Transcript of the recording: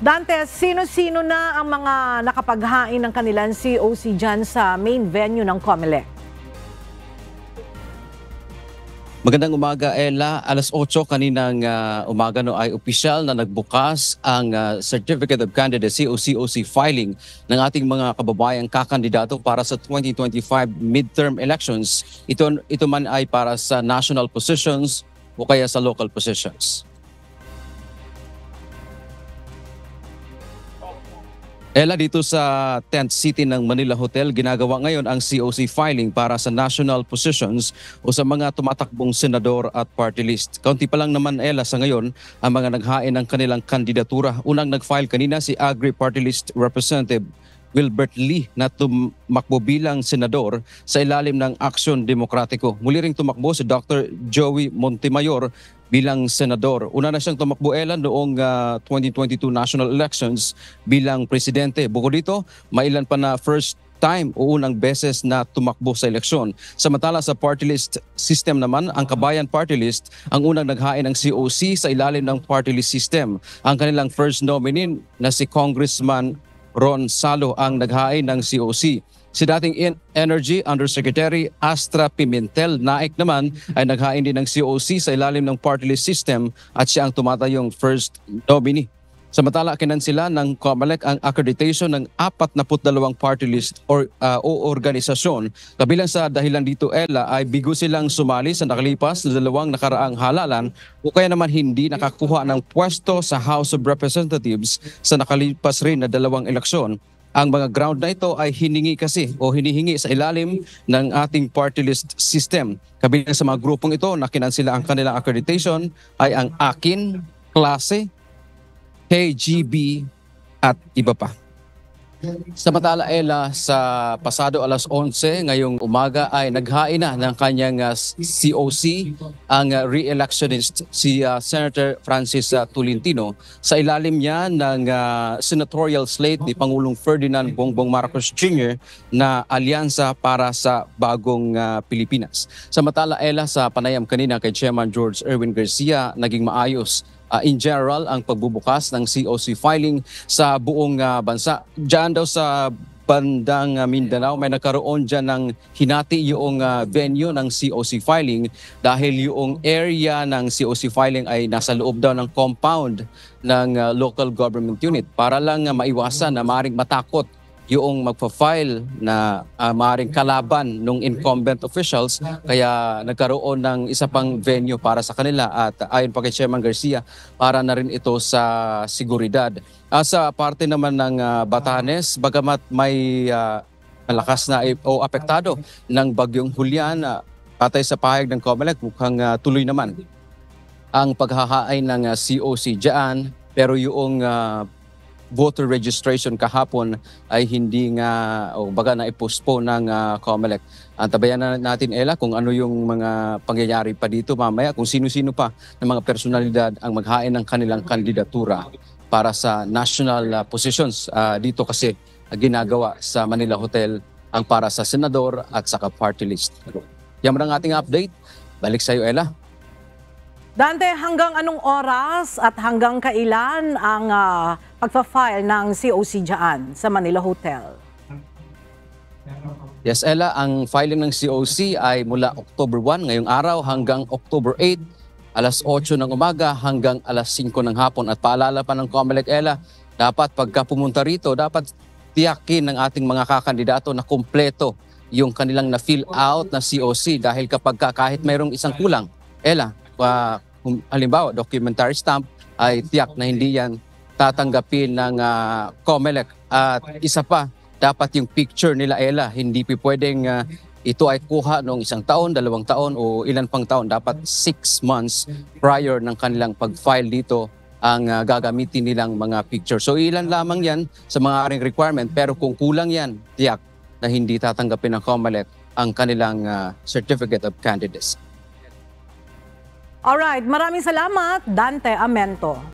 Dante, sino-sino na ang mga nakapaghain ng kanilang COC dyan sa main venue ng COMELEC? Magandang umaga, Ella. Alas 8 kaninang umaga no ay opisyal na nagbukas ang Certificate of Candidacy o COC filing ng ating mga kababayang kakandidato para sa 2025 midterm elections. Ito man ay para sa national positions o kaya sa local positions. Ella, dito sa Tent City ng Manila Hotel, ginagawa ngayon ang COC filing para sa national positions o sa mga tumatakbong senador at party list. Kaunti pa lang naman, Ella, sa ngayon ang mga naghain ng kanilang kandidatura. Unang nag-file kanina si Agri Party List Representative Wilbert Lee na tumakbo bilang senador sa ilalim ng Aksyon Demokratiko. Muli ring tumakbo si Dr. Joey Montemayor bilang senador. Una na siyang tumakbo, Ella, noong 2022 national elections bilang presidente. Bukod dito, mailan pa na first time o unang beses na tumakbo sa eleksyon. Samantala sa party list system naman, ang Kabayan Party List ang unang naghain ng COC sa ilalim ng party list system. Ang kanilang first nominee na si Congressman Ron Salo ang naghain ng COC. Si dating Energy Undersecretary Astra Pimentel Naik naman ay naghain din ng COC sa ilalim ng party list system at siya ang tumatayong first nominee. Samantala, kinansila ng COMELEC ang accreditation ng 42 party list o organisasyon. Kabilang sa dahilan dito, Ella, ay bigo silang sumali sa nakalipas na dalawang nakaraang halalan o kaya naman hindi nakakuha ng pwesto sa House of Representatives sa nakalipas rin na dalawang eleksyon. Ang mga ground na ito ay hinihingi sa ilalim ng ating party list system. Kabilang sa mga grupong ito na kinansila ang kanilang accreditation ay ang AKIN, Klase, KGB at iba pa. Samantala, Ella, sa pasado alas 11 ngayong umaga ay naghain na ng kanyang COC ang re-electionist si Senator Francis Tolentino sa ilalim niya ng senatorial slate ni Pangulong Ferdinand Bongbong Marcos Jr. na Alyansa para sa Bagong Pilipinas. Samantala, Ella, sa panayam kanina kay Chairman George Erwin Garcia, naging maayos in general ang pagbubukas ng COC filing sa buong bansa. Diyan daw sa bandang Mindanao, may nagkaroon dyan ng hinati yung venue ng COC filing dahil yung area ng COC filing ay nasa loob daw ng compound ng local government unit para lang maiwasan na maaaring matakot yung magpa-file na maaaring kalaban ng incumbent officials, kaya nagkaroon ng isa pang venue para sa kanila at ayon pa kay Chairman Garcia, para na rin ito sa seguridad. Sa parte naman ng Batanes, bagamat may malakas na o apektado ng bagyong Julian, patay sa pahayag ng COMELEC, mukhang tuloy naman ang paghahain ng COC dyan, pero yung voter registration kahapon ay hindi nga o baga na i-postpone ng COMELEC. Antabayan na natin, Ella, kung ano yung mga pangyayari pa dito mamaya, kung sino-sino pa ng mga personalidad ang maghain ng kanilang kandidatura para sa national positions. Dito kasi ginagawa sa Manila Hotel ang para sa senador at saka party list. Yan ang ating update. Balik sa iyo, Ella. Dante, hanggang anong oras at hanggang kailan ang pagpa-file ng COC dyan sa Manila Hotel? Yes, Ella, ang filing ng COC ay mula October 1 ngayong araw hanggang October 8, alas 8 ng umaga hanggang alas 5 ng hapon. At paalala pa ng COMELEC, Ella, dapat pagka pumunta rito, dapat tiyakin ng ating mga kakandidato na kumpleto yung kanilang na-fill out na COC dahil kapag kahit mayroong isang kulang, Ella, halimbawa documentary stamp, ay tiyak na hindi yan tatanggapin ng COMELEC. At isa pa, dapat yung picture nila, Ella, hindi pwedeng ito ay kuha noong 1 taon, 2 taon o ilan pang taon. Dapat 6 months prior ng kanilang pag-file dito ang gagamitin nilang mga picture. So ilan lamang yan sa mga aring requirement, pero kung kulang yan, tiyak na hindi tatanggapin ng COMELEC ang kanilang Certificate of Candidacy. Alright, maraming salamat, Dante Amento.